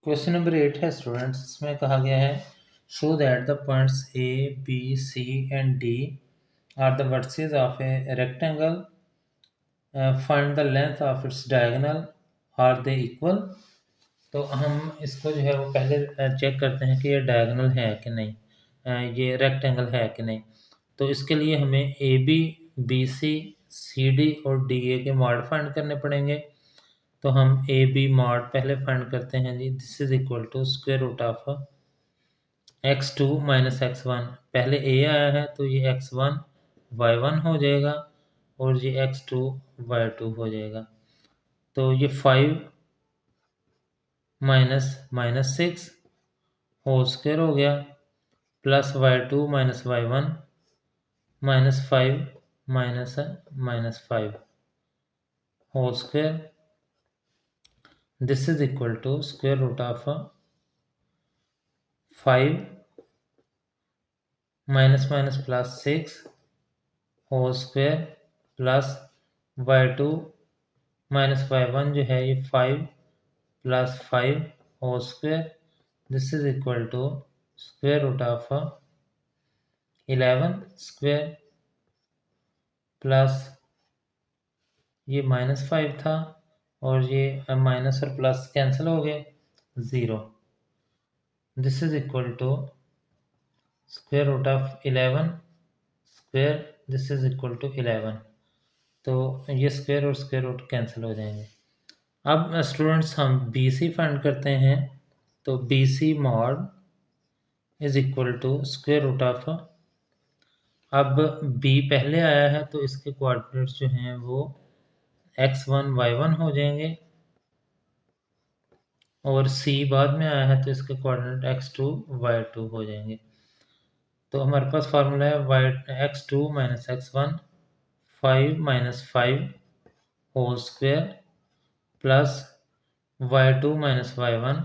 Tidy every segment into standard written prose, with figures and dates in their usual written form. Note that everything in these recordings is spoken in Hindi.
क्वेश्चन नंबर 8 है स्टूडेंट्स। इसमें कहा गया है show that the points A B C and D are the vertices of a rectangle, find the length of its diagonal, are they equal. तो हम इसको जो है वो पहले चेक करते हैं कि ये डायगोनल है कि नहीं, ये रेक्टेंगल है कि नहीं। तो इसके लिए हमें A B, B C, C D और डी ए के मॉड फाइंड करने पड़ेंगे। तो हम ए बी मॉड पहले फाइंड करते हैं जी। This is equal to square root of x2 minus x1। पहले a आया है तो ये x1 y1 हो जाएगा और ये x2 y2 हो जाएगा। तो ये 5 माइनस माइनस 6 होल स्क्वायर हो गया, plus y2 minus y1 minus 5 minus minus 5 whole square. This is equal to square root of 5 minus minus plus 6 whole square plus y2 minus y1 जो है ये 5 plus 5 whole square. This is equal to square root of 11 square plus ये माइनस 5 था और ये माइनस और प्लस कैंसिल हो गए, 0। This is equal to square root of 11 square, this is equal to 11। तो ये स्क्वायर और स्क्वायर रूट कैंसिल हो जाएंगे। अब स्टूडेंट्स हम बी सी फाइंड करते हैं। तो B C mod is equal to square root of, अब बी पहले आया है तो इसके कोऑर्डिनेट्स जो हैं वो x1 y1 हो जाएंगे और सी बाद में आया है तो इसके कोऑर्डिनेट x2 y2 हो जाएंगे। तो हमारे पास फार्मूला है x2 minus x1 5 minus 5 whole square plus y2 minus y1,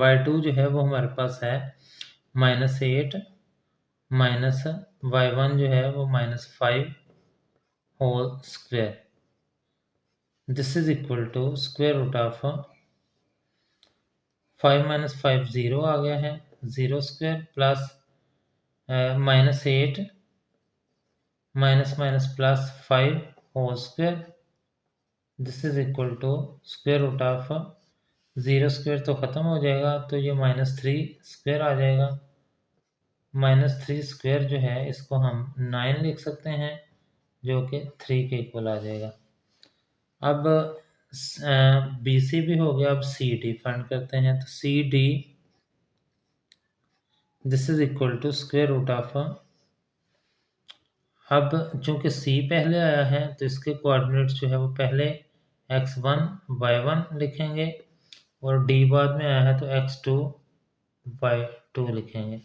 y2 जो है वो हमारे पास है माइनस 8 माइनस y1 जो है वो minus 5 whole square. This is equal to square root of 5 minus 5 0 आ गया है, 0 square plus minus 8 minus minus plus 5 whole square. This is equal to square root of 0 square तो ख़त्म हो जाएगा तो ये माइनस 3 स्क्वायर आ जाएगा। माइनस 3 स्क्वायर जो है इसको हम 9 लिख सकते हैं जो कि 3 के इक्वल आ जाएगा। अब बी सी भी हो गया, अब सी डी फाइंड करते हैं। तो C D this is equal to square root of, अब चूंकि सी पहले आया है तो इसके कोऑर्डिनेट्स जो है वो पहले x1 y1 लिखेंगे और डी बाद में आया है तो x2 y2 लिखेंगे।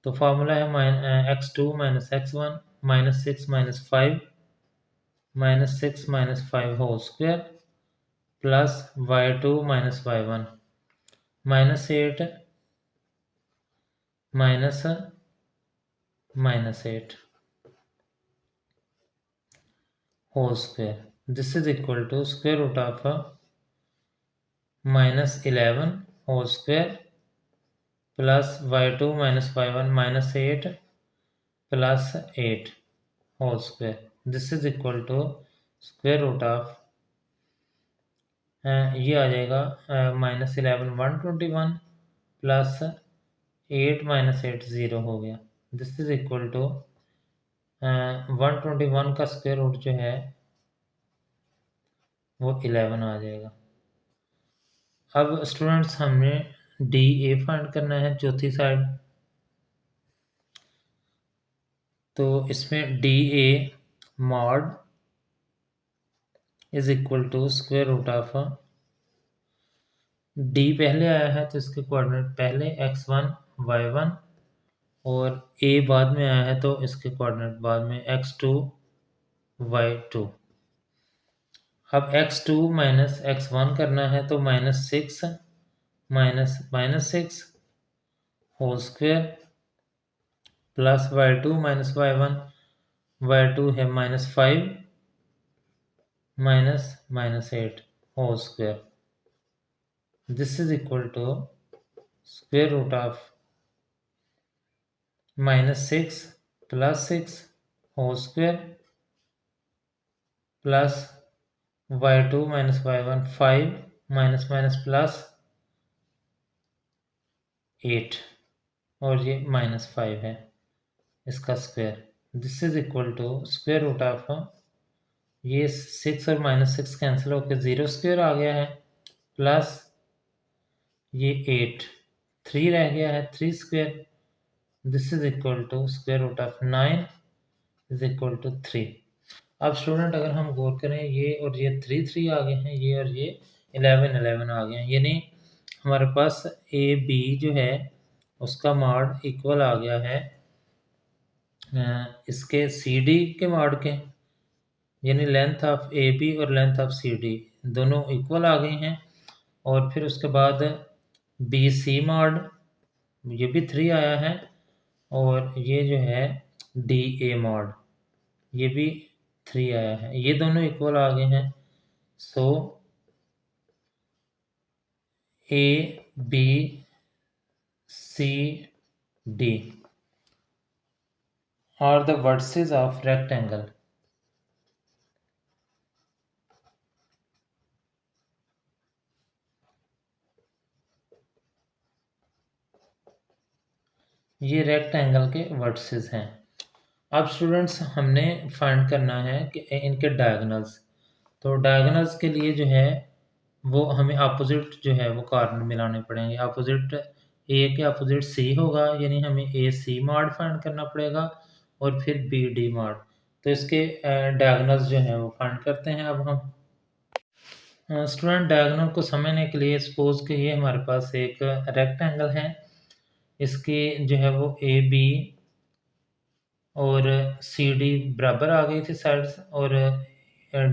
तो फार्मूला है x2 minus x1 minus 6 minus 5 minus 6 minus 5 whole square plus y2 minus y1 minus 8 minus minus 8 whole square. This is equal to square root of minus 11 whole square plus y2 minus y1 minus 8 plus 8 whole square. This is equal to square root of, ये आ जाएगा माइनस 11 121 प्लस 8 माइनस 8 0 हो गया। दिस इज इक्वल टू 121 का स्क्वायर रूट जो है वो 11 आ जाएगा। अब स्टूडेंट्स हमने डी ए फाइंड करना है चौथी साइड। तो इसमें D A mod is equal to square root of, D पहले आया है तो इसके कोऑर्डिनेट पहले x1 y1 और ए बाद में आया है तो इसके कोऑर्डिनेट बाद में x2 y2। अब x2 माइनस x1 करना है तो minus 6 minus minus 6 whole square plus y2 minus y1, y2 है minus 5 minus minus 8 whole square. This is equal to square root of -6 plus 6 whole square plus y2 minus y1 5 minus minus plus 8 और ये -5 है इसका square. This is equal to square root of ये 6 और -6 कैंसिल होकर 0 स्क्वायर आ गया है प्लस ये 8 3 रह गया है 3 square. This is equal to square root of 9 is equal to 3। अब स्टूडेंट अगर हम गौर करें ये और ये 3 3 आ गए हैं, ये और ये 11 11 आ गए हैं, यानी हमारे पास ए बी जो है उसका मॉड इक्वल आ गया है इसके सी डी के मॉड के, यानी लेंथ ऑफ ए बी और लेंथ ऑफ सी डी दोनों इक्वल आ गई हैं। और फिर उसके बाद बी सी मॉड ये भी 3 आया है और ये जो है डी ए मॉड ये भी 3 आया है, ये दोनों इक्वल आ गए हैं। So A B C D are the vertices of rectangle. ये रेक्टेंगल के वर्टिसेस हैं। अब स्टूडेंट्स हमने फाइंड करना है कि इनके डायगोनल्स। तो डायगोनल्स के लिए जो है वो हमें अपोजिट जो है वो कॉर्नर मिलाने पड़ेंगे। अपोजिट ए के अपोजिट सी होगा, यानी हमें ए सी मॉड फाइंड करना पड़ेगा और फिर बी डी मॉड। तो इसके डायगोनल्स जो है वो फाइंड करते हैं अब हम। स्टूडेंट डायगोनल को समझने के लिए सपोज कि ये हमारे पास एक रेक्टेंगल है, इसकी जो है वो ए बी और सी डी बराबर आ गई थी साइड्स और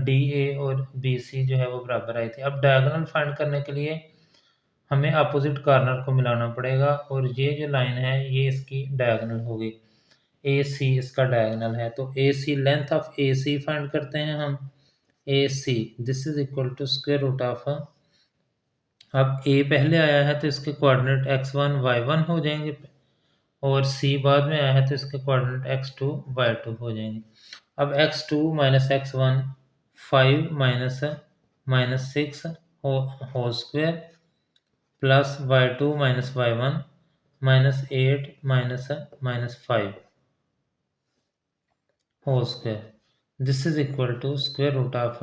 डी ए और बी सी जो है वो बराबर आई थी। अब डायगोनल फाइंड करने के लिए हमें अपोजिट कॉर्नर को मिलाना पड़ेगा और ये जो लाइन है ये इसकी डायगोनल होगी। ए सी इसका डायगोनल है, तो A C length of A C find करते हैं हम। A C this is equal to square root of, अब ए पहले आया है तो इसके कोऑर्डिनेट x1 y1 हो जाएंगे और सी बाद में आया है तो इसके कोऑर्डिनेट x2 y2 हो जाएंगे। अब x2 minus x1 5 minus minus 6 whole square plus y2 minus y1 minus 8 minus minus 5 whole square. This is equal to square root of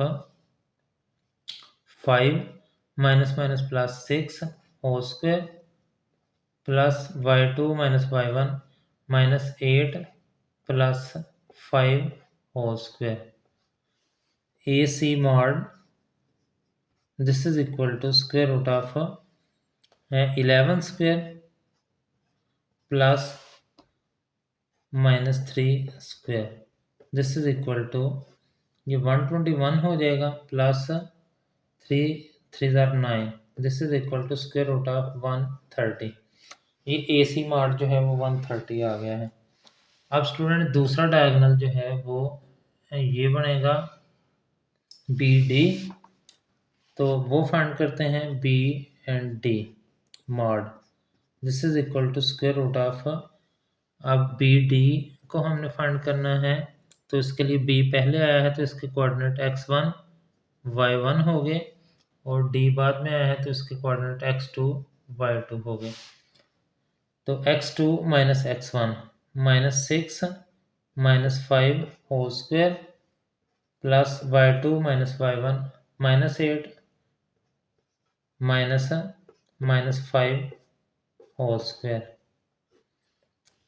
5 minus minus plus 6 whole square plus y2 minus y1 minus 8 plus 5 whole square. A C mod this is equal to square root of 11 square plus minus 3 square. This is equal to ये 121 हो जाएगा plus 3 3 9। This is equal to square root of 130। ये ए सी मार्क जो है वो 130 आ गया है। अब स्टूडेंट दूसरा डायगोनल जो है वो ये बनेगा बी डी, तो वो फाइंड करते हैं B and D mod. This is equal to square root of, अब बी डी को हमने फाइंड करना है तो इसके लिए बी पहले आया है तो इसके कोऑर्डिनेट x1 y1 हो गए और डी बाद में आया है तो इसके कोऑर्डिनेट x2 y2 हो गए। तो x2 minus x1 minus 6 minus 5 whole square plus y2 minus y1 minus 8 minus minus 5 whole square.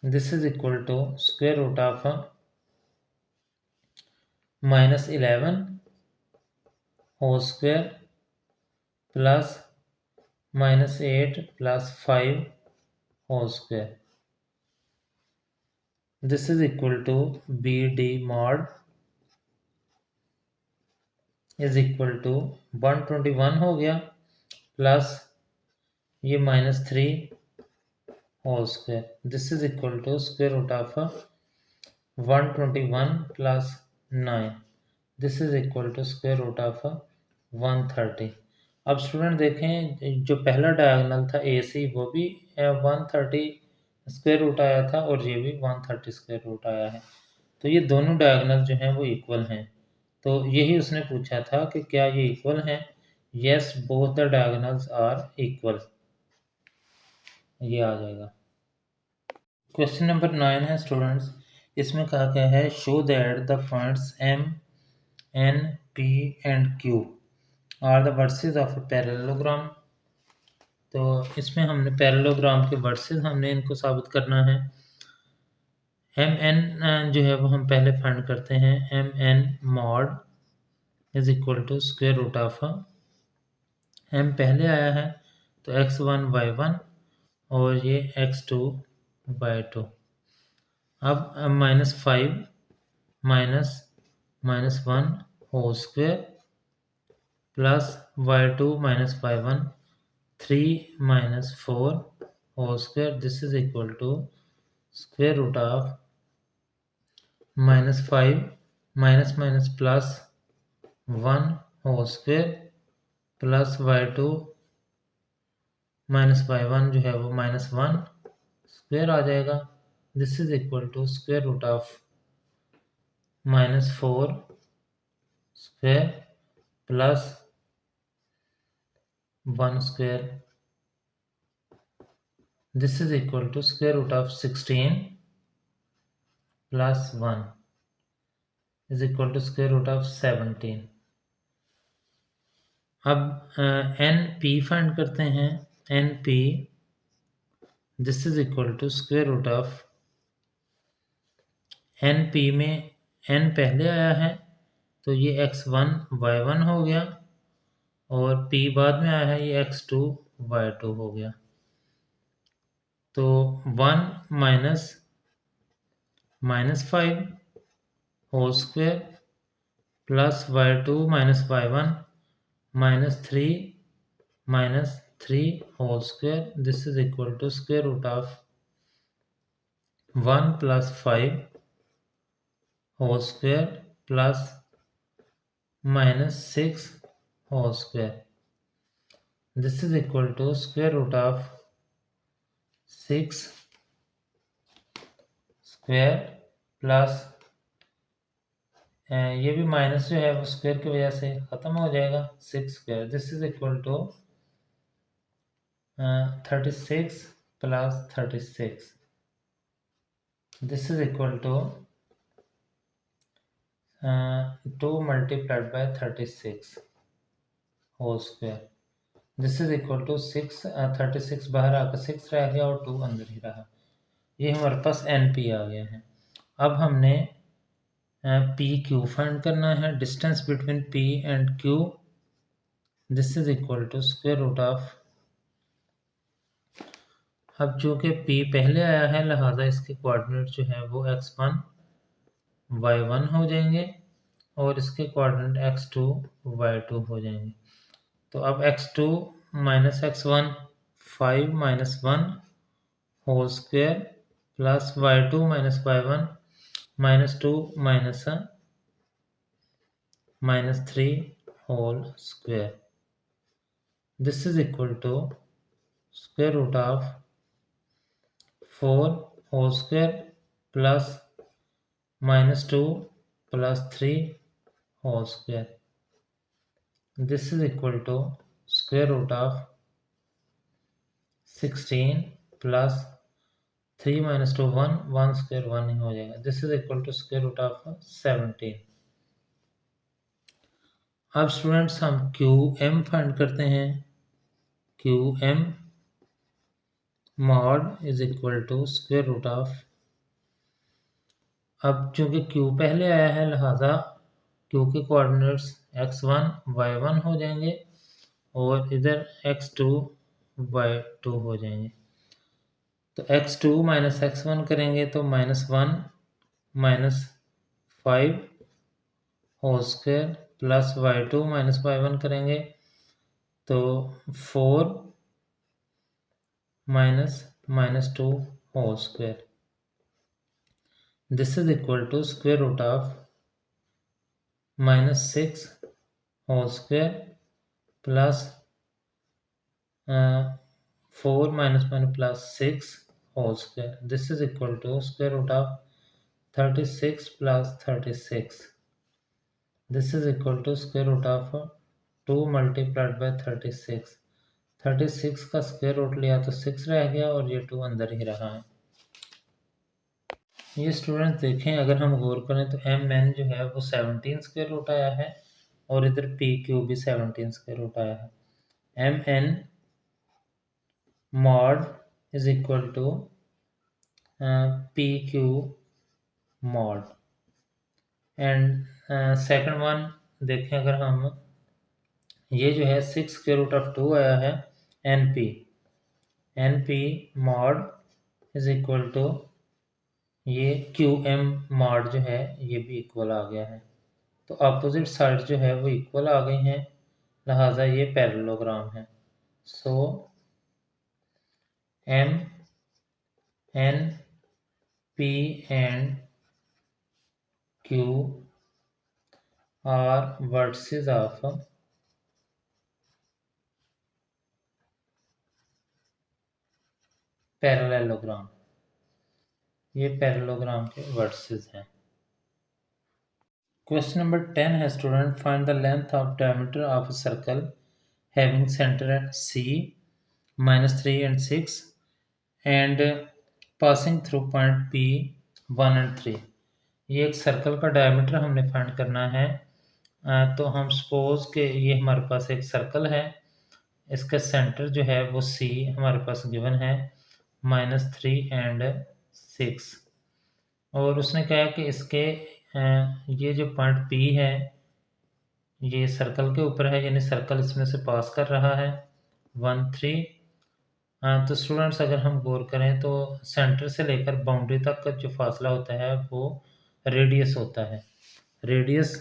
This is equal to square root of minus 11 whole square plus minus 8 plus 5 whole square. This is equal to B D mod is equal to 121 हो गया प्लस ये minus 3 whole square. This is equal to square root of 121 plus 9। This is equal to square root of 130। अब स्टूडेंट देखें, जो पहला डायगोनल था ए सी वो भी 130 स्क्वायर रूट आया था और ये भी 130 स्क्वायर रूट आया है। तो ये दोनों डायगोनल जो हैं वो इक्वल हैं। तो यही उसने पूछा था कि क्या ये इक्वल हैं। Yes, both the diagonals are equal, ये आ जाएगा। क्वेश्चन नंबर 9 है स्टूडेंट्स, इसमें कहा गया है show that the points M N P and Q are the vertices of a parallelogram. तो इसमें हमने पैरेललोग्राम के वर्सेस हमने इनको साबित करना है। एम एन जो है वो हम पहले फाइंड करते हैं। M N mod is equal to square root of M पहले आया है तो x1 y1 और ये x2 y2। अब -5 -1 whole square plus y2 -y1 3 -4 whole square, this is equal to square root of -5 minus plus 1 whole square plus y2 -y1 जो है वो -1 स्क्वायर आ जाएगा। This is equal to square root of -4 square plus 1 square, this is equal to square root of 16 plus 1 is equal to square root of 17। अब एन पी फाइंड करते हैं। N P this is equal to square root of N P में एन पहले आया है तो ये x1 y1 हो गया और p बाद में आया है ये x2 y2 हो गया। तो 1 -5 whole square plus y2 -y1 -3 whole square, this is equal to square root of 1 + 5 whole square plus -6 whole square, this is equal to square root of 6 square plus ये भी माइनस जो है वो स्क्वायर की वजह से ख़त्म हो जाएगा 6 square, this is equal to 36 + 36, this is equal to 2 × 36 whole square, this is equal to 6। 36 बाहर आकर 6 रह गया और 2 अंदर ही रहा। ये हमारे पास एन पी आ गया है। अब हमने पी क्यू फाइंड करना है, distance between P and Q, this is equal to square root of, अब चूँकि p पहले आया है लिहाजा इसके कोऑर्डिनेट जो है वो x1 y1 हो जाएंगे और इसके कोऑर्डिनेट x2 y2 हो जाएंगे। तो अब x2 - x1 5 - 1 whole square plus y2 - y1 -2 -3 whole square, this is equal to square root of 4 whole square plus -2 + 3 whole square, this is equal to square root of 16 plus 3 - 2 1 square 1 ही हो जाएगा, this is equal to square root of 17। अब स्टूडेंट्स हम क्यू एम फाइंड करते हैं। Q M mod is equal to square root of, अब चूंकि क्यू पहले आया है लिहाजा क्यू के कोऑर्डिनेट्स x1 y1 हो जाएंगे और इधर x2 y2 हो जाएंगे। तो x2 - x1 करेंगे तो -1 -5 whole square plus y2 - y1 करेंगे तो 4 -2 whole square, this is equal to square root of -6 whole square plus 4 minus 1 plus 6 whole square. This is equal to square root of 36 plus 36. This is equal to square root of 2 multiplied by 36. 36 का स्क्वायर रूट लिया तो 6 रह गया और ये 2 अंदर ही रहा है। ये स्टूडेंट्स देखें, अगर हम गौर करें तो एम एन जो है वो 17 स्क्वायर रूट आया है और इधर पी क्यू भी 17 स्क्वायर रूट आया है। M N mod is equal to P Q mod. And second one देखें, अगर हम ये जो है 6 स्क्वायर रूट ऑफ 2 आया है N P mod is equal to ये क्यू एम मॉड जो है ये भी इक्वल आ गया है। तो अपोजिट साइड जो है वो इक्वल आ गई हैं, लिहाजा ये पैरेललोग्राम है। So M N P and Q R vertices of parallelogram. ये पैरेललोग्राम के वर्टिसेस हैं। क्वेश्चन नंबर 10 है student, find the length of diameter of a circle having centre at C -3 and 6 and passing through point P 1 and 3। ये एक सर्कल का डायमीटर हमने फाइंड करना है। तो हम सपोज के ये हमारे पास एक सर्कल है, इसका सेंटर जो है वो C हमारे पास गिवन है -3 and 6, और उसने कहा कि इसके ये जो पॉइंट P है ये सर्कल के ऊपर है, यानी सर्कल इसमें से पास कर रहा है 1 3। तो स्टूडेंट्स अगर हम गौर करें तो सेंटर से लेकर बाउंड्री तक का जो फासला होता है वो रेडियस होता है। Radius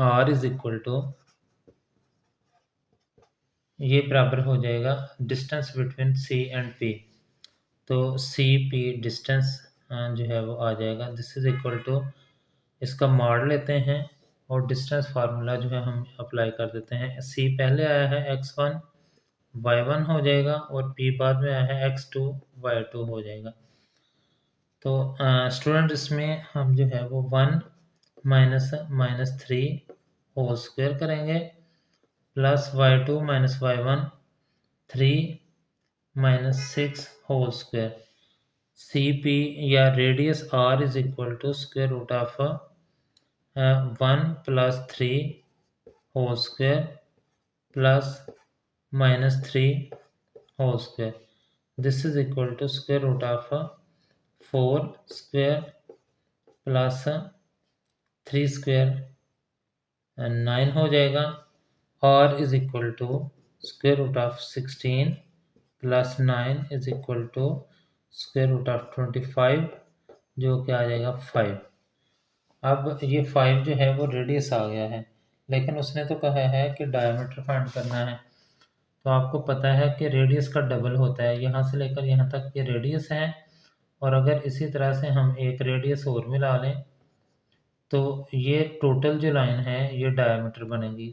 r is equal to ये बराबर हो जाएगा distance between C and P। तो CP डिस्टेंस जो है वो आ जाएगा। दिस इज इक्वल टू इसका मॉड लेते हैं और डिस्टेंस फार्मूला जो है हम अप्लाई कर देते हैं। C पहले आया है x1 y1 हो जाएगा और P बाद में आया है x2 y2 हो जाएगा। तो स्टूडेंट इसमें हम जो है वो 1 माइनस 3 होल स्क्वायर करेंगे plus y2 minus y1 3 minus 6 whole square. CP या radius r is equal to square root of 1 plus 3 whole square plus minus 3 whole square. This is equal to square root of 4 square plus 3 square 9 हो जाएगा। r is equal to square root of 16 plus 9 is equal to square root of 25 जो कि आ जाएगा 5। अब ये 5 जो है वो रेडियस आ गया है, लेकिन उसने तो कहा है कि डायमीटर फाइंड करना है। तो आपको पता है कि रेडियस का डबल होता है, यहाँ से लेकर यहाँ तक ये रेडियस है, और अगर इसी तरह से हम एक रेडियस और मिला लें तो ये टोटल जो लाइन है ये डायमीटर बनेगी।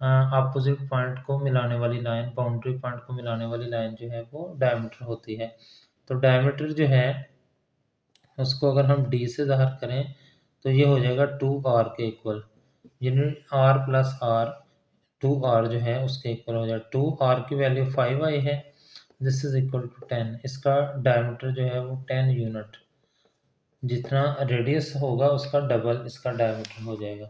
अपोजिट पॉइंट को मिलाने वाली लाइन, बाउंड्री पॉइंट को मिलाने वाली लाइन जो है वो डायमीटर होती है। तो डायमीटर जो है उसको अगर हम d से ज़ाहिर करें तो ये हो जाएगा 2r के इक्वल, यानी r प्लस r 2r जो है उसके इक्वल हो जाएगा। 2r की वैल्यू 5 आई है, दिस इज इक्वल टू 10। इसका डायमीटर जो है वो 10 यूनिट, जितना रेडियस होगा उसका डबल इसका डायमीटर हो जाएगा।